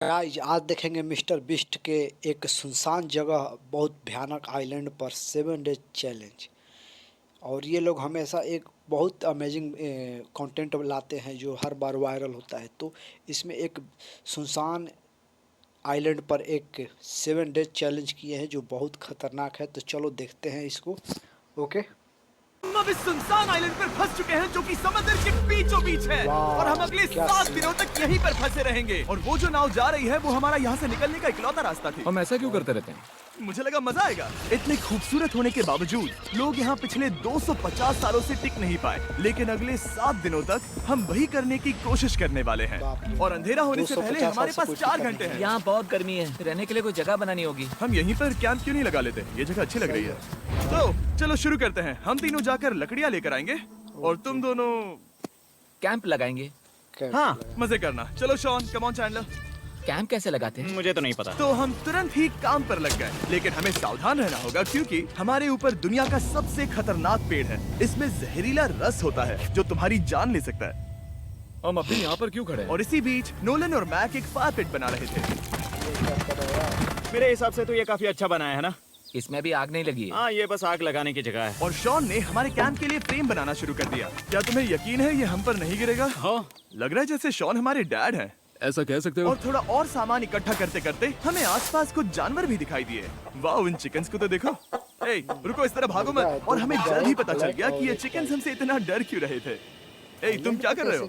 Guys आज देखेंगे mister beast के एक सुनसान जगह बहुत भयानक आइलैंड पर 7 डेज चैलेंज। और ये लोग हमेशा एक बहुत अमेजिंग कंटेंट लाते हैं जो हर बार वायरल होता है। तो इसमें एक सुनसान आइलैंड पर एक 7 डेज चैलेंज किए हैं जो बहुत खतरनाक है। तो चलो देखते हैं इसको। ओके, हम अब इस सुनसान आइलैंड पर फंस चुके हैं जो कि समंदर के बीचों बीच है और हम अगले क्या 7 सीन। दिनों तक यहीं पर फंसे रहेंगे। और वो जो नाव जा रही है वो हमारा यहाँ से निकलने का इकलौता रास्ता थी। हम ऐसा क्यों करते रहते हैं? मुझे लगा मजा आएगा। इतने खूबसूरत होने के बावजूद लोग यहाँ पिछले 250 सालों से टिक नहीं पाए, लेकिन अगले 7 दिनों तक हम वही करने की कोशिश करने वाले हैं। बाप रे। और अंधेरा होने से 250 पहले हमारे साल पास से 4 कोई घंटे हैं। यहाँ बहुत गर्मी है, रहने के लिए कोई जगह बनानी होगी। हम यहीं पर कैंप क्यों नहीं लगा लेते? ये जगह अच्छी लग रही है। तो चलो शुरू करते हैं। हम तीनों जाकर लकड़ियाँ लेकर आएंगे और तुम दोनों कैंप लगाएंगे। हाँ मजे करना। चलो Shawn, come on Chandler. Camp कैसे लगाते हैं? मुझे तो नहीं पता। तो हम तुरंत ही काम पर लग गए, लेकिन हमें सावधान रहना होगा क्योंकि हमारे ऊपर दुनिया का सबसे खतरनाक पेड़ है। इसमें जहरीला रस होता है जो तुम्हारी जान ले सकता है। हम अभी यहाँ पर क्यों खड़े हैं? और इसी बीच नोलन और मैक एक फायर पिट बना रहे थे। मेरे हिसाब से तो ये काफी अच्छा बनाया है ना। इसमें भी आग नहीं लगी है। हाँ, ये बस आग लगाने की जगह है। और शॉन ने हमारे कैंप के लिए फ्रेम बनाना शुरू कर दिया। क्या तुम्हें यकीन है ये हम पर नहीं गिरेगा? हाँ, लग रहा है जैसे शॉन हमारे डैड हैं। ऐसा कह सकते हो? और थोड़ा और सामान इकट्ठा करते करते हमें आसपास कुछ जानवर भी दिखाई दिए। वाह, इन चिकन्स को तो देखो। ए, रुको, इस तरह भागो मत। और हमें जल्द ही पता चल गया कि ये चिकन्स हमसे इतना डर क्यों रहे थे। ए, तुम क्या कर रहे हो?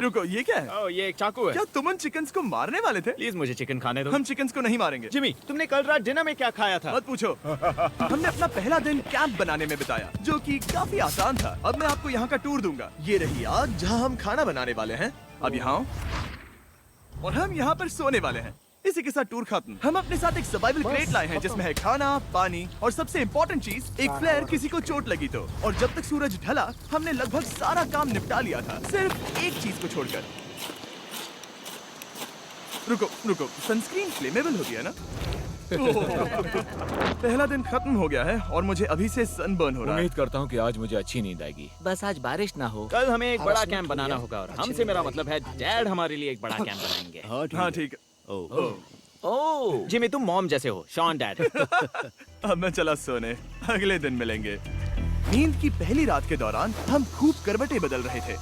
रुको, ये क्या है? ओह, ये एक चाकू है। क्या तुम उन चिकन्स को मारने वाले थे? प्लीज मुझे चिकन खाने दो। हम चिकन्स को नहीं मारेंगे। जिमी, तुमने कल रात डिनर में क्या खाया था? मत पूछो। हमने अपना पहला दिन कैंप बनाने में बिताया, जो कि काफी आसान था। अब मैं आपको यहाँ का टूर दूंगा। ये रही आग जहाँ हम खाना बनाने वाले हैं। अब यहाँ आओ। और हम यहाँ पर सोने वाले हैं। इसी के साथ टूर खत्म। हम अपने साथ एक सर्वाइवल क्रेट लाए हैं जिसमें है खाना, पानी और सबसे इम्पोर्टेंट चीज एक फ्लेयर, किसी को चोट लगी तो। और जब तक सूरज ढला हमने लगभग सारा काम निपटा लिया था, सिर्फ एक चीज को छोड़कर। रुको रुको, सनस्क्रीन फ्लेमेबल हो गया ना? पहला दिन खत्म हो गया है और मुझे अभी से सनबर्न हो रहा है। उम्मीद करता हूँ कि आज मुझे अच्छी नींद आएगी। बस आज बारिश ना हो। कल हमें एक बड़ा हरासमेंट कैंप हो बनाना गया। होगा और अच्छी हमसे नहीं मेरा लगेगी। मतलब है डैड हमारे लिए एक बड़ा कैंप बनाएंगे। हाँ ठीक है। ओह, ओह, जिमी तुम मॉम जैसे हो, शॉन डैड। अब मैं चला सोने, अगले दिन मिलेंगे। नींद की पहली रात के दौरान हम खूब करवटें बदल रहे थे।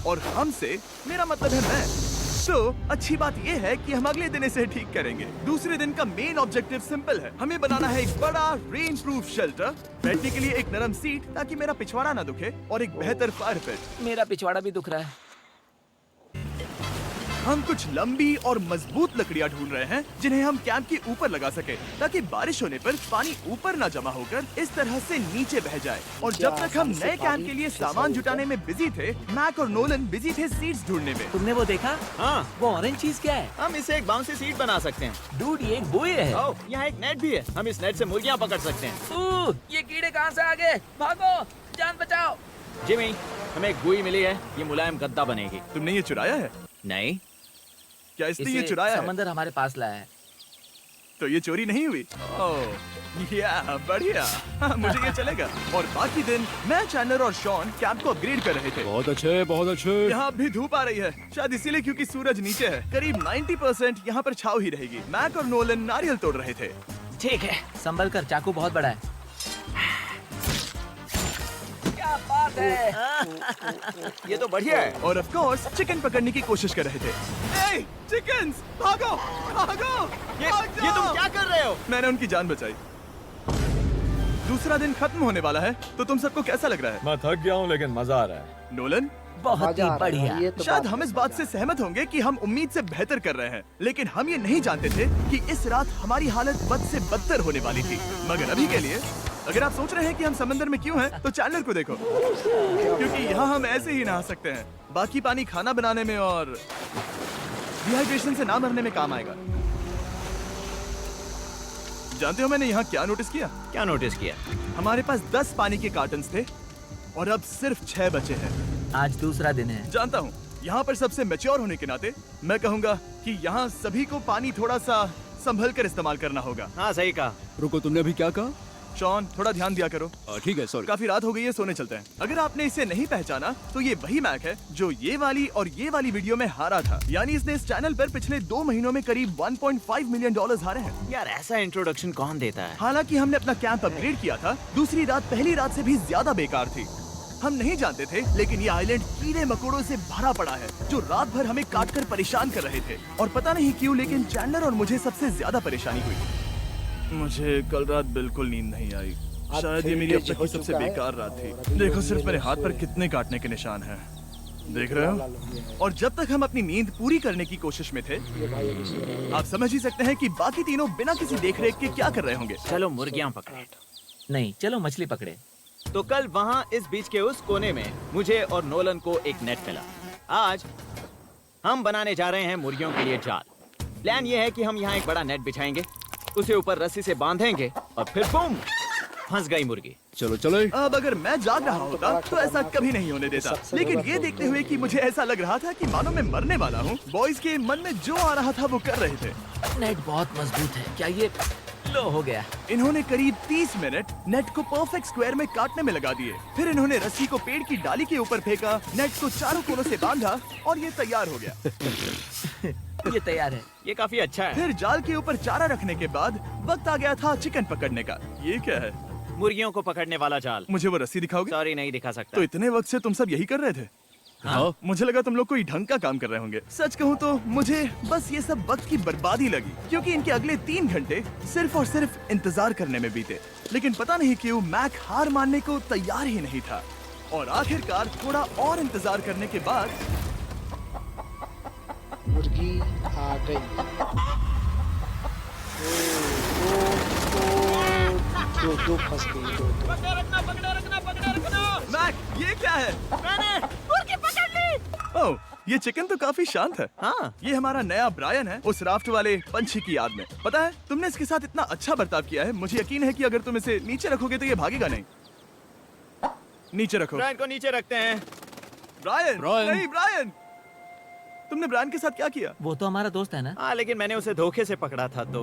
और हमसे मेरा मतलब है मैं। तो अच्छी बात यह है कि हम अगले दिन इसे ठीक करेंगे। दूसरे दिन का मेन ऑब्जेक्टिव सिंपल है। हमें बनाना है एक बड़ा रेन प्रूफ शेल्टर, बैठने के लिए एक नरम सीट ताकि मेरा पिछवाड़ा ना दुखे, और एक बेहतर फायर पिट। मेरा पिछवाड़ा भी दुख रहा है। हम कुछ लंबी और मजबूत लकड़ियां ढूंढ रहे हैं जिन्हें हम कैंप के ऊपर लगा सके, ताकि बारिश होने पर पानी ऊपर ना जमा होकर इस तरह से नीचे बह जाए। और जब तक हम नए कैंप के लिए सामान जुटाने में बिजी थे, मैक और नोलन बिजी थे सीड्स ढूंढने में। तुमने वो देखा? हाँ, वो ऑरेंज चीज क्या है? हम इसे एक बाउंसी सीट बना सकते हैं। डूड, ये एक बुए है। ओह, यहाँ एक नेट भी है। हम इस नेट से मुर्गियाँ पकड़ सकते हैं। ये कीड़े कहाँ से आ गए? भागो, जान बचाओ। जिमी, हमें एक बुई मिली है। ये मुलायम गद्दा बनेगी। तुमने ये चुराया है? नहीं, क्या इसने ये इसे चुराया है? समंदर हमारे पास लाया है। तो ये चोरी नहीं हुई? ओह, या बढ़िया। हाँ, मुझे ये चलेगा। और बाकी दिन मैं, चैंडलर और शॉन कैंप को अपग्रेड कर रहे थे। बहुत अच्छे, बहुत अच्छे। यहाँ भी धूप आ रही है, शायद इसीलिए क्योंकि सूरज नीचे है। करीब 90% यहाँ पर छाव ही रहेगी। मैक और नोलन नारियल तोड़ रहे थे। ठीक है, संभल कर, चाकू बहुत बड़ा है। क्या बात है? ये तो बढ़िया है। और ऑफ कोर्स चिकन पकड़ने की कोशिश कर रहे थे। ए, चिकन्स, भागो, भागो, ये भाग तुम जाओ। क्या कर रहे हो? मैंने उनकी जान बचाई। दूसरा दिन खत्म होने वाला है, तो तुम सबको कैसा लग रहा है? मैं थक गया हूँ लेकिन मजा आ रहा है। नोलन, बहुत मजा ही आ रहा है, बढ़िया। ये तो शायद बात हम है। इस बात से सहमत होंगे कि हम उम्मीद से बेहतर कर रहे हैं, लेकिन हम ये नहीं जानते थे कि इस रात हमारी हालत बद से बदतर होने वाली थी। मगर अभी के लिए, अगर आप सोच रहे हैं कि हम समंदर में क्यों हैं, तो चैंडलर को देखो, क्योंकि यहाँ हम ऐसे ही नहा सकते हैं। बाकी पानी खाना बनाने में और डिहाइड्रेशन से ना मरने में काम आएगा। जानते हो मैंने यहाँ क्या नोटिस किया? क्या नोटिस किया? हमारे पास 10 पानी के कार्टन्स थे और अब सिर्फ 6 बचे हैं। आज दूसरा दिन है। जानता हूँ, यहाँ पर सबसे मैच्योर होने के नाते मैं कहूँगा कि यहाँ सभी को पानी थोड़ा सा संभल कर इस्तेमाल करना होगा। हाँ, सही कहा। रुको, तुमने अभी क्या कहा? शॉन, थोड़ा ध्यान दिया करो। ठीक है, सॉरी। काफी रात हो गई है, सोने चलते हैं। अगर आपने इसे नहीं पहचाना तो ये वही मैक है जो ये वाली और ये वाली वीडियो में हारा था। यानी इसने इस चैनल पर पिछले 2 महीनों में करीब 1.5 मिलियन डॉलर्स हारे हैं। यार ऐसा इंट्रोडक्शन कौन देता है? हालांकि हमने अपना कैंप अपग्रेड किया था, दूसरी रात पहली रात से भी ज्यादा बेकार थी। हम नहीं जानते थे, लेकिन ये आइलैंड कीड़े मकोड़ों से भरा पड़ा है जो रात भर हमें काट कर परेशान कर रहे थे। और पता नहीं क्यों, लेकिन चैंडलर और मुझे सबसे ज्यादा परेशानी हुई। मुझे कल रात बिल्कुल नींद नहीं आई। शायद ये मेरी अब तक की सबसे बेकार रात थी। देखो सिर्फ मेरे हाथ पर कितने काटने के निशान हैं, देख रहे हो? और जब तक हम अपनी नींद पूरी करने की कोशिश में थे, आप समझ ही सकते हैं कि बाकी तीनों बिना किसी देखरेख के क्या कर रहे होंगे। चलो मुर्गियां पकड़े। नहीं, चलो मछली पकड़े। तो कल वहाँ इस बीच के उस कोने में मुझे और नोलन को एक नेट मिला। आज हम बनाने जा रहे हैं मुर्गियों के लिए जाल। प्लान ये है कि हम यहाँ एक बड़ा नेट बिछाएंगे, उसे ऊपर रस्सी से बांधेंगे और फिर बूम, फंस गई मुर्गी। चलो चलो। अब अगर मैं जाग रहा होता तो ऐसा कभी नहीं होने देता, लेकिन ये देखते हुए कि मुझे ऐसा लग रहा था कि मानो मैं मरने वाला हूँ, बॉयज के मन में जो आ रहा था वो कर रहे थे। नेट बहुत मजबूत है। क्या ये लो हो गया? इन्होंने करीब 30 मिनट नेट को परफेक्ट स्क्वायर में काटने में लगा दिए। फिर इन्होंने रस्सी को पेड़ की डाली के ऊपर फेंका, नेट को चारों कोनों से बांधा और ये तैयार हो गया। ये तैयार है। ये काफी अच्छा है। फिर जाल के ऊपर चारा रखने के बाद वक्त आ गया था चिकन पकड़ने का। ये क्या है? मुर्गियों को पकड़ने वाला जाल। मुझे वो रस्सी दिखाओगे? सॉरी, नहीं दिखा सकता। तो इतने वक्त से तुम सब यही कर रहे थे? हाँ। मुझे लगा तुम लोग कोई ढंग का काम कर रहे होंगे। सच कहूँ तो मुझे बस ये सब वक्त की बर्बादी लगी, क्योंकि इनके अगले 3 घंटे सिर्फ और सिर्फ इंतजार करने में बीते। लेकिन पता नहीं क्यों मैक हार मानने को तैयार ही नहीं था। और आखिरकार थोड़ा और इंतजार करने के बाद मुर्गी आ गई। दो फंस गई। दो मैक, ये क्या है? मैंने मुर्गी पकड़ ली। ओह, ये चिकन तो काफी शांत है। हाँ। ये हमारा नया ब्रायन है, उस राफ्ट वाले पंछी की याद में। पता है, तुमने इसके साथ इतना अच्छा बर्ताव किया है, मुझे यकीन है कि अगर तुम इसे नीचे रखोगे तो ये भागेगा नहीं। नीचे रखो। ब्रायन को नीचे रखते हैं। Brian, Brian. नहीं ब्रायन। तुमने ब्रायन के साथ क्या किया? वो तो हमारा दोस्त है ना। हाँ, लेकिन मैंने उसे धोखे से पकड़ा था तो।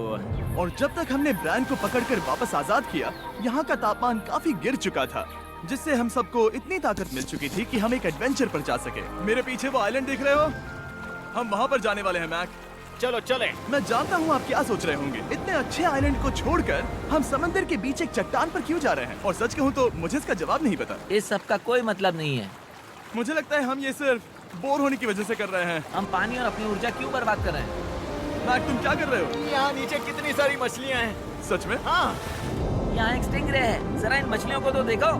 और जब तक हमने ब्रायन को पकड़कर वापस आजाद किया, यहाँ का तापमान काफी गिर चुका था, जिससे हम सबको इतनी ताकत मिल चुकी थी कि हम एक एडवेंचर पर जा सके। मेरे पीछे वो आइलैंड देख रहे हो? हम वहाँ पर जाने वाले हैं मैक। चलो चले। मैं जानता हूँ आप क्या सोच रहे होंगे, इतने अच्छे आइलैंड को छोड़कर हम समंदर के बीच एक चट्टान पर क्यों जा रहे हैं? और सच कहूँ तो मुझे इसका जवाब नहीं पता। इस सब का कोई मतलब नहीं है। मुझे लगता है हम ये सिर्फ बोर होने की वजह से कर रहे हैं। हम पानी और अपनी ऊर्जा क्यों बर्बाद कर रहे हैं? मैक, तुम क्या कर रहे हो? यहाँ नीचे कितनी सारी मछलियाँ हैं। सच में? हाँ। यहाँ एक स्टिंगरे है, जरा इन मछलियों को तो देखो।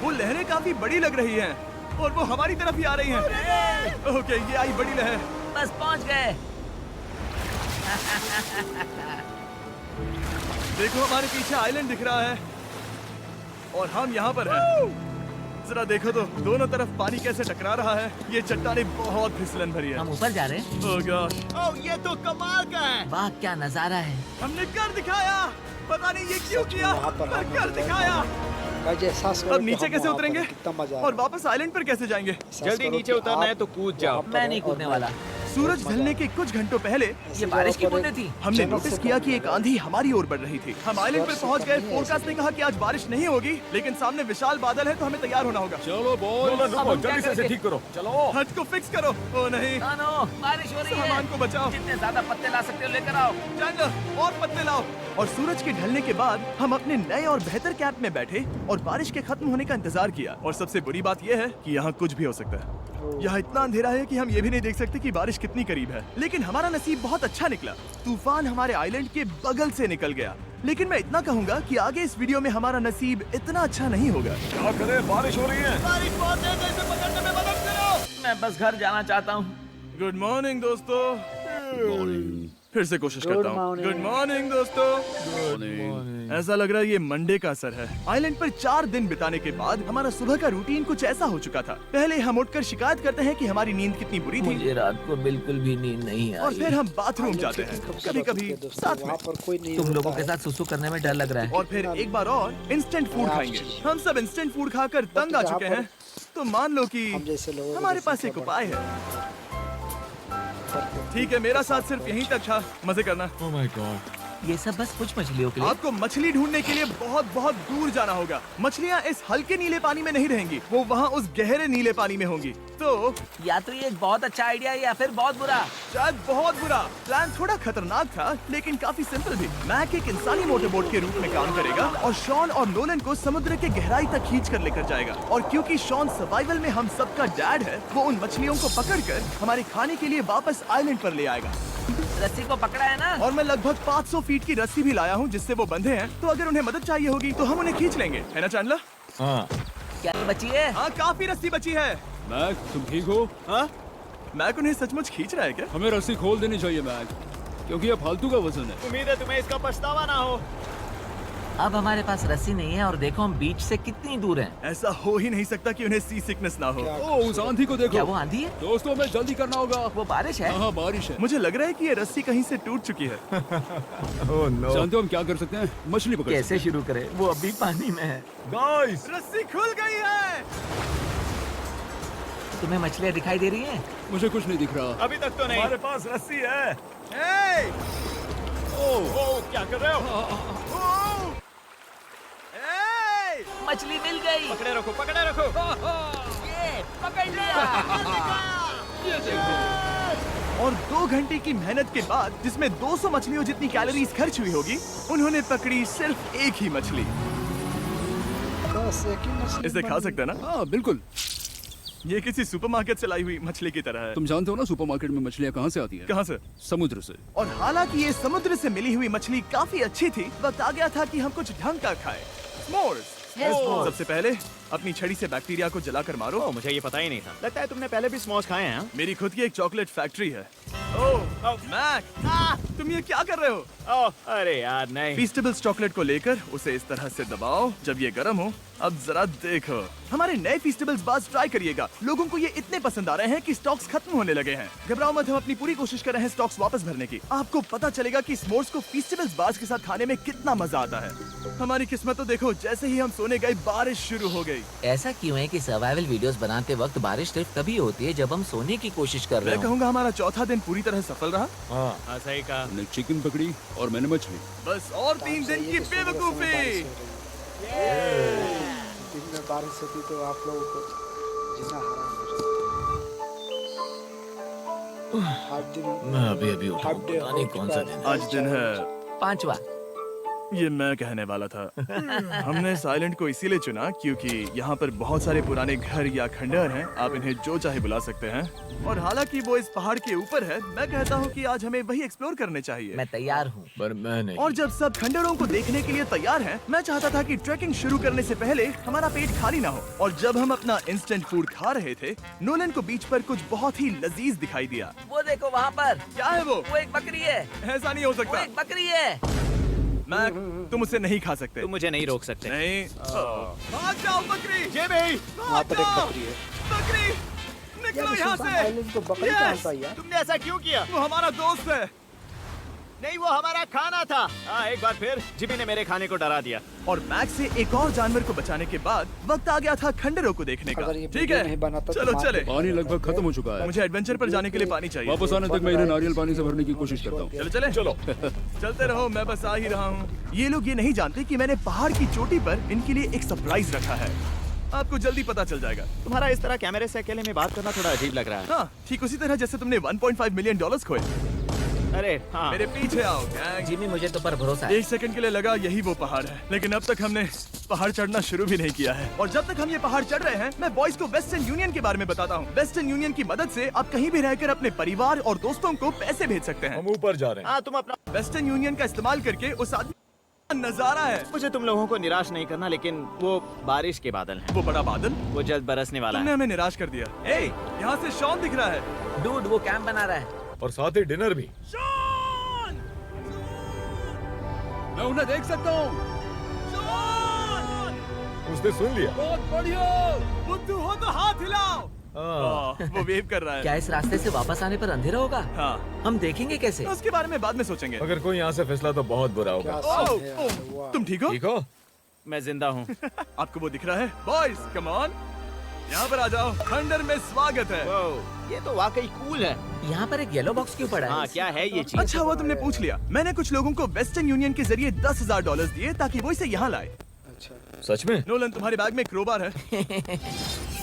वो लहरें काफी बड़ी लग रही हैं और वो हमारी तरफ ही आ रही हैं। ओके, ये आई बड़ी लहर। बस पहुँच गए। देखो हमारे पीछे आइलैंड दिख रहा है और हम यहाँ पर हैं। जरा देखो तो दोनों तरफ पानी कैसे टकरा रहा है। ये चट्टानें बहुत फिसलन भरी है। हम ऊपर जा रहे हैं। ओह गॉश, ओह, ये तो कमाल का है। वाह, क्या नजारा है। हमने कर दिखाया। पता नहीं ये क्यों सच में किया, वहाँ पर पर हम कर दिखाया। गाइस, एहसास करो अब कि नीचे हम कैसे वहाँ पर उतरेंगे? हैं, कितना मजा और वापस आइलैंड पर कैसे जाएंगे? एहसास जल्दी करो नीचे कि उतरना है आप तो कूद जाओ। वहाँ पर मैं हैं नहीं और कूदने वाला। सूरज ढलने के कुछ घंटों पहले ये बारिश की बूंदें थी। हमने नोटिस किया कि एक आंधी हमारी ओर बढ़ रही थी। हम आइलैंड पर पहुंच गए। फोरकास्ट ने कहा कि आज बारिश नहीं होगी, लेकिन सामने विशाल बादल है तो हमें तैयार होना होगा। चलो बॉय, अब हम क्या जल्दी से इसे करेंगे? ठीक करो। चलो। हट को फिक्स करो। ओ नहीं, नो, बारिश हो रही है। सामान को बचाओ। जितने ज्यादा पत्ते ला सकते हो लेकर आओ। चैंडलर, और पत्ते लाओ। और सूरज के ढलने के बाद हम अपने नए और बेहतर कैंप में बैठे और बारिश के खत्म होने का इंतजार किया। और सबसे बुरी बात यह है कि यहाँ कुछ भी हो सकता है। यहाँ इतना अंधेरा है कि हम ये भी नहीं देख सकते कि बारिश कितनी करीब है। लेकिन हमारा नसीब बहुत अच्छा निकला। तूफान हमारे आइलैंड के बगल से निकल गया। लेकिन मैं इतना कहूँगा कि आगे इस वीडियो में हमारा नसीब इतना अच्छा नहीं होगा। क्या करें, बारिश हो रही है। बारिश बहुत तेज है, इसे पकड़ने में मदद करो। मैं बस घर जाना चाहता हूँ। गुड मॉर्निंग दोस्तों। फिर से कोशिश करता हूँ। morning. गुड मॉर्निंग दोस्तों। ऐसा लग रहा है ये मंडे का असर है। आइलैंड पर 4 दिन बिताने के बाद हमारा सुबह का रूटीन कुछ ऐसा हो चुका था। पहले हम उठकर शिकायत करते हैं कि हमारी नींद कितनी बुरी थी, मुझे रात को बिल्कुल भी नींद नहीं और फिर आई। हम बाथरूम जाते हैं, कभी कभी साथ में। वहाँ पर कोई नहीं तुम होता लोगों के है। साथ सुसु करने में डर लग रहा है। और फिर एक बार और इंस्टेंट फूड खाएंगे। हम सब इंस्टेंट फूड खाकर तंग आ चुके हैं, तो मान लो कि हम जैसे लोगों को हमारे जैसे पास एक क्या उपाय है। ठीक है, मेरा साथ सिर्फ यहीं तक था। मजे करना। Oh my God. ये सब बस कुछ मछलियों के लिए। आपको मछली ढूंढने के लिए बहुत बहुत दूर जाना होगा। मछलियाँ इस हल्के नीले पानी में नहीं रहेंगी, वो वहाँ उस गहरे नीले पानी में होंगी। तो या तो ये एक बहुत अच्छा आइडिया है या फिर बहुत बुरा। शायद बहुत बुरा। प्लान थोड़ा खतरनाक था लेकिन काफी सिंपल भी। मैक एक इंसानी मोटरबोट के रूप में काम करेगा और शॉन और नोलन को समुद्र के गहराई तक खींच कर लेकर जाएगा। और क्योंकि शॉन सर्वाइवल में हम सबका डैड है, वो उन मछलियों को पकड़कर हमारे खाने के लिए वापस आइलैंड पर ले आएगा। रस्सी को पकड़ा है ना? और मैं लगभग 500 फीट की रस्सी भी लाया हूँ जिससे वो बंधे हैं, तो अगर उन्हें मदद चाहिए होगी तो हम उन्हें खींच लेंगे, है ना चैंडलर? हाँ। क्या बची है? हाँ, काफी रस्सी बची है। मैक, तुम ठीक हो? हाँ? मैक उन्हें सचमुच खींच रहा है क्या? हमें रस्सी खोल देनी चाहिए मैक, क्योंकि ये फालतू का वजन है। उम्मीद है तुम्हें इसका पछतावा ना हो। अब हमारे पास रस्सी नहीं है और देखो हम बीच से कितनी दूर हैं। ऐसा हो ही नहीं सकता कि उन्हें सी सिकनेस ना हो। ओ, उस आंधी को देखो। क्या वो आंधी है? दोस्तों, हमें जल्दी करना होगा। वो बारिश है? हाँ, बारिश है। मुझे लग रहा है कि ये रस्सी कहीं से टूट चुकी है। जानते हो हम क्या कर सकते हैं? मछली पकड़ कैसे शुरू करें? वो अभी पानी में है। गाइस, रस्सी खुल गई है। तुम्हें मछलियाँ दिखाई दे रही हैं? मुझे कुछ नहीं दिख रहा। अभी तक तो नहीं। हमारे पास रस्सी है। हे! ओ, क्या कर रहे हो? हे! मछली मिल गई। पकड़े रखो, पकड़े रखो। ये पकड़ लिया। और 2 घंटे की मेहनत के बाद, जिसमें 200 मछलियों जितनी कैलोरीज खर्च हुई होगी, उन्होंने पकड़ी सिर्फ एक ही मछली। बस एक ही मछली इसे खा बनी। सकते हैं ना? हाँ, बिल्कुल। ये किसी सुपरमार्केट से लाई हुई मछली की तरह है। तुम जानते हो ना सुपरमार्केट में मछलियाँ कहाँ से आती है? कहाँ से? समुद्र से। और हालांकि ये समुद्र से मिली हुई मछली काफी अच्छी थी, वक्त आ गया था कि हम कुछ ढंग का खाएं। S'mores। सबसे पहले अपनी छड़ी से बैक्टीरिया को जलाकर मारो। ओ, मुझे ये पता ही नहीं था। लगता है तुमने पहले भी स्मोक्स खाए हैं। मेरी खुद की एक चॉकलेट फैक्ट्री है। ओह मैक, तुम ये क्या कर रहे हो? ओह, अरे यार नहीं। फीस्टेबल्स चॉकलेट को लेकर उसे इस तरह से दबाओ। जब ये गर्म हो, अब जरा देखो। हमारे नए फीस्टेबल्स बार्स ट्राई करिएगा। लोगों को ये इतने पसंद आ रहे हैं कि स्टॉक्स खत्म होने लगे हैं। घबराओ मत, हम अपनी पूरी कोशिश कर रहे हैं स्टॉक्स वापस भरने की। आपको पता चलेगा कि s'mores को फीस्टेबल्स बार्स के साथ खाने में कितना मजा आता है। हमारी किस्मत तो देखो, जैसे ही हम सोने गए बारिश शुरू हो गई। ऐसा क्यों है कि सर्वाइवल वीडियोस बनाते वक्त बारिश सिर्फ तभी होती है जब हम सोने की कोशिश कर रहे मैं हो? कहूँगा हमारा चौथा दिन पूरी तरह सफल रहा। हाँ, सही कहा। हमने चिकन पकड़ी और मैंने मछली। बस और 3 दिन की बेवकूफी। दिन में बारिश होती तो आप लोगों को जीना हराम हो जाता। हर दिन मैं अभी उठा हूं, update पता नहीं कौन सा दिन है। आज दिन है, 5वां। ये मैं कहने वाला था। हमने इस आइलैंड को इसीलिए चुना क्योंकि यहाँ पर बहुत सारे पुराने घर या खंडहर हैं, आप इन्हें जो चाहे बुला सकते हैं। और हालांकि वो इस पहाड़ के ऊपर है, मैं कहता हूँ कि आज हमें वही एक्सप्लोर करने चाहिए। मैं तैयार हूँ। पर मैं नहीं। और जब सब खंडहरों को देखने के लिए तैयार हैं, मैं चाहता था कि ट्रैकिंग शुरू करने से पहले हमारा पेट खाली ना हो। और जब हम अपना इंस्टेंट फूड खा रहे थे, नोलन को बीच पर कुछ बहुत ही लजीज दिखाई दिया। वो देखो वहाँ पर। क्या है वो? वो एक बकरी है। ऐसा नहीं हो वो सकता। एक बकरी है। मैक, तुम उसे नहीं खा सकते। तुम मुझे नहीं रोक सकते। नहीं। भाग जाओ बकरी। ये भी। वहाँ पर एक बकरी है। बकरी, निकलो यार, यहाँ सुल्तान से। आइलैंड को बकरी कहाँ से आई यार? तुमने ऐसा क्यों किया? वो हमारा दोस्त है। नहीं, वो हमारा खाना था। एक बार फिर जिमी ने मेरे खाने को डरा दिया। और मैक से एक और जानवर को बचाने के बाद वक्त आ गया था खंडहरों को देखने का। अगर ये ठीक वीडियो है, नहीं बनाता तो चलो मार चले। के- पानी लगभग खत्म हो चुका है। मुझे एडवेंचर पर जाने के लिए पानी चाहिए। वापस आने तक मैं इन्हें नारियल पानी से भरने की कोशिश करता हूँ। चलो चले, चलो चलते रहो, मैं बस आ ही रहा हूँ। ये लोग ये नहीं जानते कि मैंने पहाड़ की चोटी पर इनके लिए एक सरप्राइज रखा है। आपको जल्दी पता चल जाएगा। तुम्हारा इस तरह कैमरे से अकेले में बात करना थोड़ा अजीब लग रहा है। हाँ, ठीक उसी तरह जैसे तुमने $1.5 मिलियन खोए। अरे हाँ। मेरे पीछे आओ गैंग। जिमी, मुझे तो पर भरोसा है। 1 सेकंड के लिए लगा यही वो पहाड़ है, लेकिन अब तक हमने पहाड़ चढ़ना शुरू भी नहीं किया है। और जब तक हम ये पहाड़ चढ़ रहे हैं, मैं बॉयज को वेस्टर्न यूनियन के बारे में बताता हूँ। वेस्टर्न यूनियन की मदद से आप कहीं भी रहकर अपने परिवार और दोस्तों को पैसे भेज सकते हैं। हम ऊपर जा रहे हैं। हाँ, तुम अपना। वेस्टर्न यूनियन का इस्तेमाल करके उस आदमी का नजारा है। मुझे तुम लोगों को निराश नहीं करना, लेकिन वो बारिश के बादल हैं। वो बड़ा बादल, वो जल्द बरसने वाला तुमने है। हमें निराश कर दिया। ए, यहाँ से शॉन दिख रहा है। डूड, वो कैंप बना रहा है। और साथ ही डिनर भी। शॉन! मैं उन्हें देख सकता हूँ। शॉन! उसने सुन लिया। बहुत बढ़िया। बुद्धू हो तो हाथ हिलाओ। वो वेव कर रहा है। क्या इस रास्ते से वापस आने पर अंधेरा होगा? हाँ, हम देखेंगे कैसे? उसके बारे में बाद में सोचेंगे। अगर कोई यहाँ से फिसला तो बहुत बुरा होगा। क्या ओह, सीन है ओह, यार, वाह। तुम ठीक हो? ठीक हो? मैं जिंदा हूँ। आपको वो दिख रहा है? बॉयज, कम ऑन, यहाँ पर आ जाओ। खंडर में स्वागत है। ये तो वाकई कूल है। यहाँ पर एक येलो बॉक्स क्यों पड़ा है? हाँ, क्या है ये चीज? अच्छा हुआ तुमने पूछ लिया। मैंने कुछ लोगों को वेस्टर्न यूनियन के जरिए $10,000 दिए ताकि वो इसे यहाँ लाए। अच्छा, सच में? नोलन, तुम्हारे बैग में क्रोबार है।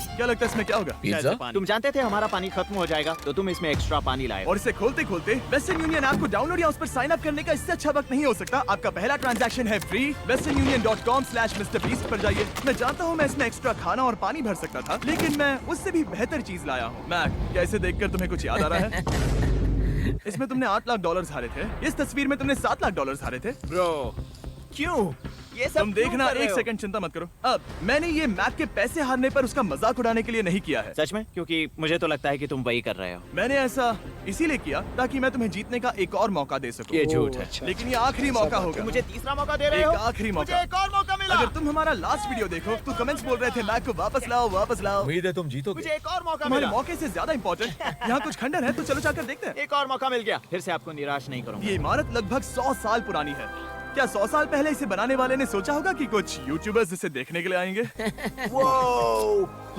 क्या लगता है इसमें क्या होगा? पिज्जा? तुम जानते थे हमारा पानी खत्म हो जाएगा, तो तुम इसमें एक्स्ट्रा पानी लाए। और इसे खोलते खोलते वेस्टर्न यूनियन ऐप को डाउनलोड या उस पर साइन अप करने का इससे अच्छा वक्त नहीं हो सकता। आपका पहला ट्रांजैक्शन है फ्री। westernunion.com/MrBeast पर जाइए। मैं जानता हूँ मैं इसमें एक्स्ट्रा खाना और पानी भर सकता था, लेकिन मैं उससे भी बेहतर चीज लाया हूँ। मैक, क्या इसे देखकर तुम्हें कुछ याद आ रहा है? इसमें तुमने $8 लाख हारे थे। इस तस्वीर में तुमने $7 लाख हारे थे। ब्रो, क्यों? ये सब तुम क्यों देखना, कर रहे एक हो? सेकंड चिंता मत करो। अब मैंने ये मैक के पैसे हारने पर उसका मजाक उड़ाने के लिए नहीं किया है। सच में? क्योंकि मुझे तो लगता है कि तुम वही कर रहे हो। मैंने ऐसा इसीलिए किया ताकि मैं तुम्हें जीतने का एक और मौका दे सकूं। ये झूठ है। अच्छा, लेकिन ये आखिरी मौका होगा। मुझे तीसरा मौका दे रहे एक हो? आखिरी मौका। मुझे एक और मौका मिला। अगर तुम हमारा लास्ट वीडियो देखो तो कमेंट्स बोल रहे थे मैक को वापस लाओ, वापस लाओ। उम्मीद है तुम जीतोगे। मुझे एक और मौका तुम्हारे मिला। मौके से ज्यादा इंपॉर्टेंट यहाँ कुछ खंडर है, तो चलो जाकर देखते हैं। एक और मौका मिल गया। फिर से आपको निराश नहीं करूंगा। ये इमारत लगभग 100 साल पुरानी है। क्या 100 साल पहले इसे बनाने वाले ने सोचा होगा कि कुछ यूट्यूबर्स इसे देखने के लिए आएंगे?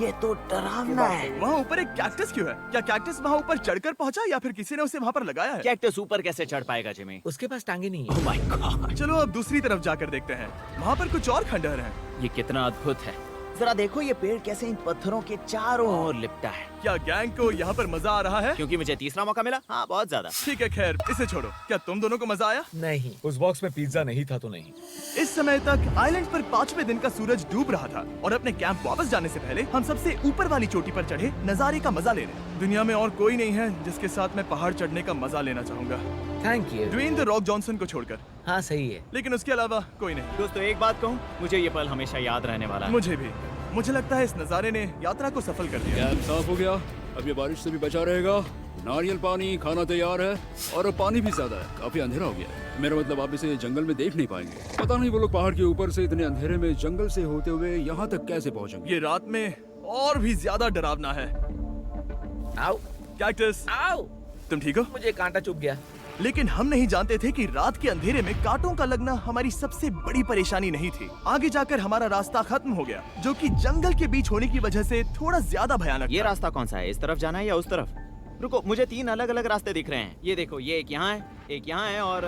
ये तो डरावना है। वहाँ ऊपर एक कैक्टस क्यों है? क्या कैक्टस वहाँ ऊपर चढ़कर पहुँचा या फिर किसी ने उसे वहाँ पर लगाया है? कैक्टस ऊपर कैसे चढ़ पाएगा जिमी? उसके पास टांगे नहीं है। ओह माय गॉड, चलो अब दूसरी तरफ जाकर देखते हैं। वहाँ पर कुछ और खंडहर हैं। ये कितना अद्भुत है। जरा देखो ये पेड़ कैसे इन पत्थरों के चारों ओर लिपटा है। क्या गैंग को यहाँ पर मजा आ रहा है? क्योंकि मुझे तीसरा मौका मिला। हाँ, बहुत ज्यादा। ठीक है, खैर इसे छोड़ो। क्या तुम दोनों को मजा आया? नहीं। उस बॉक्स में पिज्जा नहीं था तो नहीं। इस समय तक आइलैंड पर 5वें दिन का सूरज डूब रहा था और अपने कैंप वापस जाने से पहले हम सबसे ऊपर वाली चोटी पर चढ़े नजारे का मजा ले रहे। दुनिया में और कोई नहीं है जिसके साथ मैं पहाड़ चढ़ने का मजा लेना चाहूंगा, thank you. Dwayne the Rock Johnson को छोड़कर। हाँ सही है। लेकिन उसके अलावा कोई नहीं। दोस्तों, एक बात कहूँ, मुझे ये पल हमेशा याद रहने वाला है। मुझे भी। मुझे लगता है इस नजारे ने यात्रा को सफल कर दिया। कैंप साफ हो गया, अब ये बारिश से भी बचा रहेगा। नारियल पानी, खाना तैयार है और अब पानी भी ज्यादा है। काफी अंधेरा हो गया है। मेरा मतलब आप इसे जंगल में देख नहीं पाएंगे। पता नहीं वो लोग पहाड़ के ऊपर से इतने अंधेरे में जंगल से होते हुए यहाँ तक कैसे पहुँचेंगे। ये रात में और भी ज्यादा डरावना है। आओ कैक्टस, आओ। तुम ठीक हो? मुझे कांटा चुभ गया। लेकिन हम नहीं जानते थे कि रात के अंधेरे में कांटों का लगना हमारी सबसे बड़ी परेशानी नहीं थी। आगे जाकर हमारा रास्ता खत्म हो गया, जो कि जंगल के बीच होने की वजह से थोड़ा ज्यादा भयानक ये था। रास्ता कौन सा है? इस तरफ जाना है या उस तरफ? रुको, मुझे 3 अलग अलग रास्ते दिख रहे हैं। ये देखो, ये एक यहाँ है, एक यहाँ है और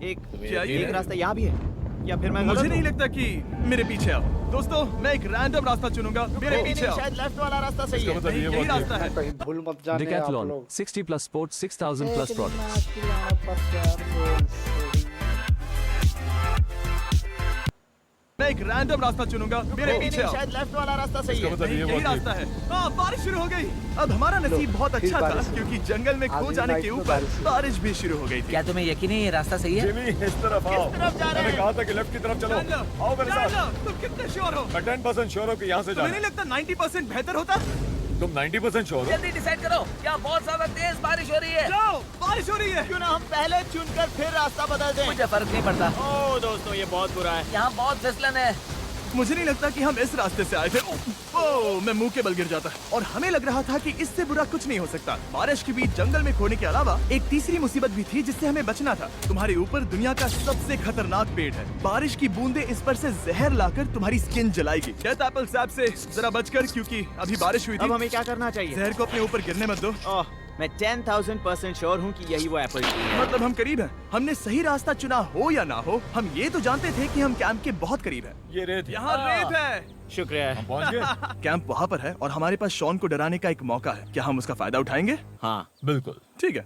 एक क्या ये एक रास्ता यहाँ भी है। या फिर मैं मुझे गलत नहीं हूँ? लगता कि मेरे पीछे आओ। दोस्तों, मैं एक रैंडम रास्ता चुनूंगा। मेरे नहीं, पीछे नहीं, आओ। शायद लेफ्ट वाला रास्ता सही है। नहीं, यही रास्ता है। कहीं भूल मत जाने आप Decathlon, लोग। 60 plus sports, 6,000 plus products. मैं एक रैंडम रास्ता चुनूंगा। मेरे नहीं, पीछे नहीं, आओ। शायद लेफ्ट वाला रास्ता सही है। नहीं, यही रास्ता है। हाँ, बारिश शुरू हो गई। अब हमारा नसीब बहुत फिर अच्छा था बारिश। क्योंकि जंगल में खो आधी जाने नाइट के में ऊपर बारिश हुई। बारिश भी शुरू हो गई थी। क्या तुम्हें यकीन है ये रास्ता सही है? जिमी, इस तरफ आओ। किस तरफ जा रहे मैंने हैं? कहा था कि लेफ्ट की तरफ चलो। जान लो, आओ मेरे जान साथ। लो, तुम कितने श्योर हो? मैं 10% श्योर हूँ कि यहाँ से तुम्हें नहीं जाना। लगता 90% बेहतर होता? तुम 90% श्योर हो? जल्दी डिसाइड करो। क्या बहुत ज्यादा तेज बारिश हो रही है? जाओ, बारिश हो रही है। क्यों ना हम पहले चुनकर फिर रास्ता बदल दें? मुझे फर्क नहीं पड़ता। ओह दोस्तों, ये बहुत बुरा है। यहाँ बहुत फिसलन है। मुझे नहीं लगता कि हम इस रास्ते से आए थे। ओह, मैं मुंह के बल गिर जाता। और हमें लग रहा था कि इससे बुरा कुछ नहीं हो सकता। बारिश के बीच जंगल में खोने के अलावा एक तीसरी मुसीबत भी थी जिससे हमें बचना था। तुम्हारे ऊपर दुनिया का सबसे खतरनाक पेड़ है। बारिश की बूंदें इस पर से जहर लाकर तुम्हारी स्किन जलाएगी। डेथ एप्पल सैप से जरा बचकर, क्योंकि अभी बारिश हुई अब थी। हमें क्या करना चाहिए? जहर को अपने ऊपर गिरने मत दो। ओह, मैं 10,000% श्योर हूँ कि यही वो एप्पल ट्री है। मतलब हम करीब हैं। हमने सही रास्ता चुना हो या ना हो, हम ये तो जानते थे कि हम कैंप के बहुत करीब हैं। ये रेत यहाँ रेत है। शुक्रिया है। पहुँच गए? कैंप वहाँ पर है और हमारे पास शॉन को डराने का एक मौका है। क्या हम उसका फायदा उठाएंगे? हाँ, बिल्कुल। ठीक है।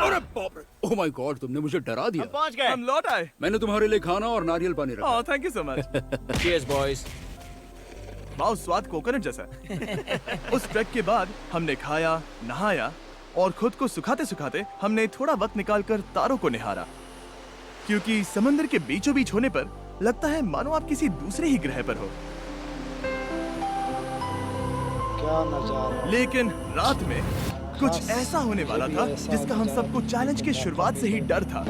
अरे बाप रे, ओह माय गॉड, तुमने मुझे डरा दिया। हम पहुँच गए। हम लौट आए। मैंने तुम्हारे लिए खाना और नारियल पानी रखा। Oh, thank you so much. Cheers, boys. वाह, स्वाद कोकोनट जैसा है। उस ट्रैक के बाद हमने खाया, नहाया और खुद को सुखाते सुखाते हमने थोड़ा वक्त निकालकर तारों को निहारा, क्योंकि समंदर के बीचों बीच होने पर लगता है मानो आप किसी दूसरे ही ग्रह पर हो। क्या नजारा। लेकिन रात में कुछ ऐसा होने वाला था जिसका हम सबको चैलेंज की शुरुआत से ही डर था।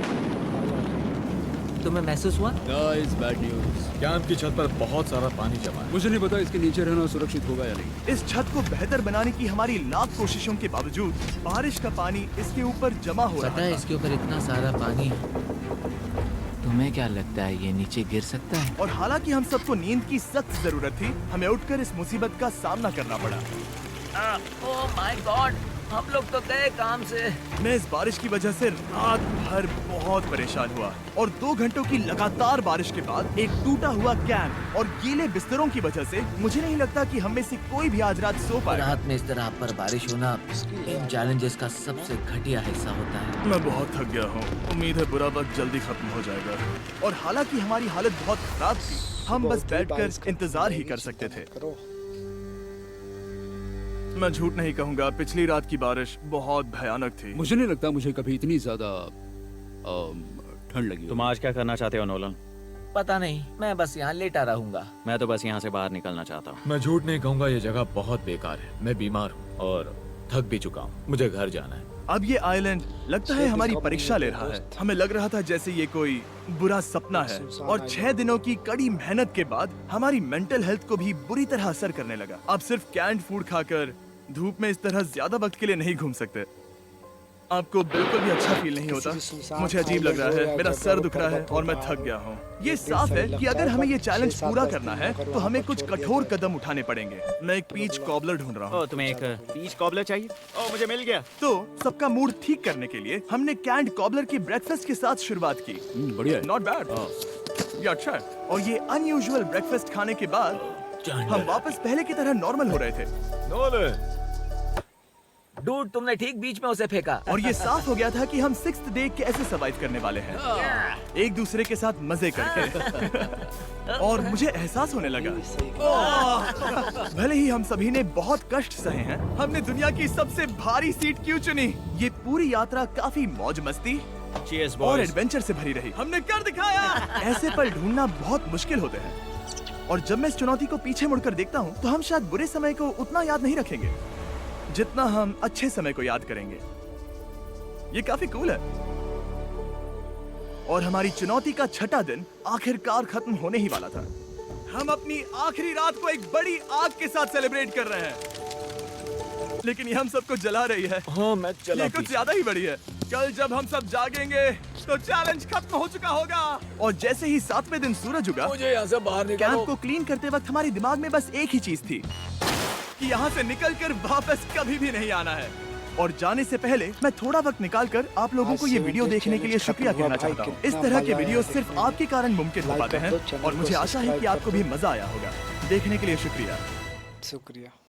तुम्हें महसूस हुआ? Guys, bad news. कैंप की छत पर बहुत सारा पानी जमा है। मुझे नहीं पता इसके नीचे रहना सुरक्षित होगा या नहीं। इस छत को बेहतर बनाने की हमारी लाख कोशिशों के बावजूद बारिश का पानी इसके ऊपर जमा हो पता रहा है था। इसके ऊपर इतना सारा पानी, तुम्हें क्या लगता है ये नीचे गिर सकता है? और हालांकि हम सबको नींद की सख्त जरूरत थी, हमें उठकर इस मुसीबत का सामना करना पड़ा। ओह माय गॉड, हम लोग तो गए काम से। मैं इस बारिश की वजह से रात भर बहुत परेशान हुआ और 2 घंटों की लगातार बारिश के बाद एक टूटा हुआ कैंप और गीले बिस्तरों की वजह से मुझे नहीं लगता कि हम में से कोई भी आज रात सो पाएगा। रात में इस तरह पर बारिश होना इन चैलेंजेस का सबसे घटिया हिस्सा होता है। मैं बहुत थक गया हूँ, उम्मीद है बुरा वक्त जल्दी खत्म हो जाएगा। और हालांकि हमारी हालत बहुत खराब थी, हम बस बैठकर इंतजार ही कर सकते थे। मैं झूठ नहीं कहूँगा, पिछली रात की बारिश बहुत भयानक थी। मुझे नहीं लगता मुझे कभी इतनी ज्यादा ठंड लगी हो। तुम आज क्या करना चाहते हो नोलन? पता नहीं, मैं बस यहाँ लेटा रहूंगा। मैं तो बस यहाँ से बाहर निकलना चाहता हूँ। मैं झूठ नहीं कहूंगा, ये जगह बहुत बेकार है। मैं बीमार हूँ और थक भी चुका हूँ। मुझे घर जाना है। अब ये आइलैंड लगता है हमारी परीक्षा ले रहा है। हमें लग रहा था जैसे ये कोई बुरा सपना है और 6 दिनों की कड़ी मेहनत के बाद हमारी मेंटल हेल्थ को भी बुरी तरह असर करने लगा। अब सिर्फ कैंड फूड खाकर धूप में इस तरह ज्यादा वक्त के लिए नहीं घूम सकते। आपको बिल्कुल भी अच्छा फील नहीं होता? मुझे अजीब लग रहा है, मेरा सर दुख रहा है और मैं थक गया हूँ। ये साफ है कि अगर हमें ये चैलेंज पूरा करना है तो हमें कुछ कठोर कदम उठाने पड़ेंगे। मैं एक पीच कॉबलर ढूंढ रहा हूँ। तुम्हें एक पीच कॉबलर चाहिए? ओह, मुझे मिल गया। तो सबका मूड ठीक करने के लिए हमने कैंड कॉबलर के ब्रेकफास्ट के साथ शुरुआत की। बढ़िया है। नॉट बैड, ये अच्छा है। और ये अनयूजुअल ब्रेकफास्ट खाने के बाद हम वापस पहले की तरह नॉर्मल हो रहे थे। नोलन, डूड, तुमने ठीक बीच में उसे फेंका। और ये साफ हो गया था कि हम 6th डे कैसे सर्वाइव करने वाले हैं, एक दूसरे के साथ मजे करके। और मुझे एहसास होने लगा, भले ही हम सभी ने बहुत कष्ट सहे हैं, हमने दुनिया की सबसे भारी सीट क्यों चुनी? ये पूरी यात्रा काफी मौज मस्ती Cheers, और boys. एडवेंचर से भरी रही। हमने कर दिखाया। ऐसे पल ढूंढना बहुत मुश्किल होते हैं और जब मैं इस चुनौती को पीछे मुड़कर देखता हूँ तो हम शायद बुरे समय को उतना याद नहीं रखेंगे जितना हम अच्छे समय को याद करेंगे। ये काफी कूल है। और हमारी चुनौती का 6ठा दिन आखिरकार खत्म होने ही वाला था। हम अपनी आखिरी रात को एक बड़ी आग के साथ सेलिब्रेट कर रहे हैं, लेकिन ये हम सबको जला रही है। हाँ मैं चला। ये कुछ ज्यादा ही बड़ी है। कल जब हम सब जागेंगे तो चैलेंज खत्म हो चुका होगा। और जैसे ही 7वें दिन सूरज उगा, मुझे यहाँ से बाहर कैंप निकालो। को क्लीन करते वक्त हमारे दिमाग में बस एक ही चीज थी कि यहाँ से निकलकर वापस कभी भी नहीं आना है। और जाने से पहले मैं थोड़ा वक्त निकालकर आप लोगों को ये वीडियो देखने के लिए शुक्रिया कहना चाहता हूँ। इस तरह के वीडियो सिर्फ आपके कारण मुमकिन हो पाते हैं और मुझे आशा है कि आपको भी मजा आया होगा। देखने के लिए शुक्रिया। शुक्रिया।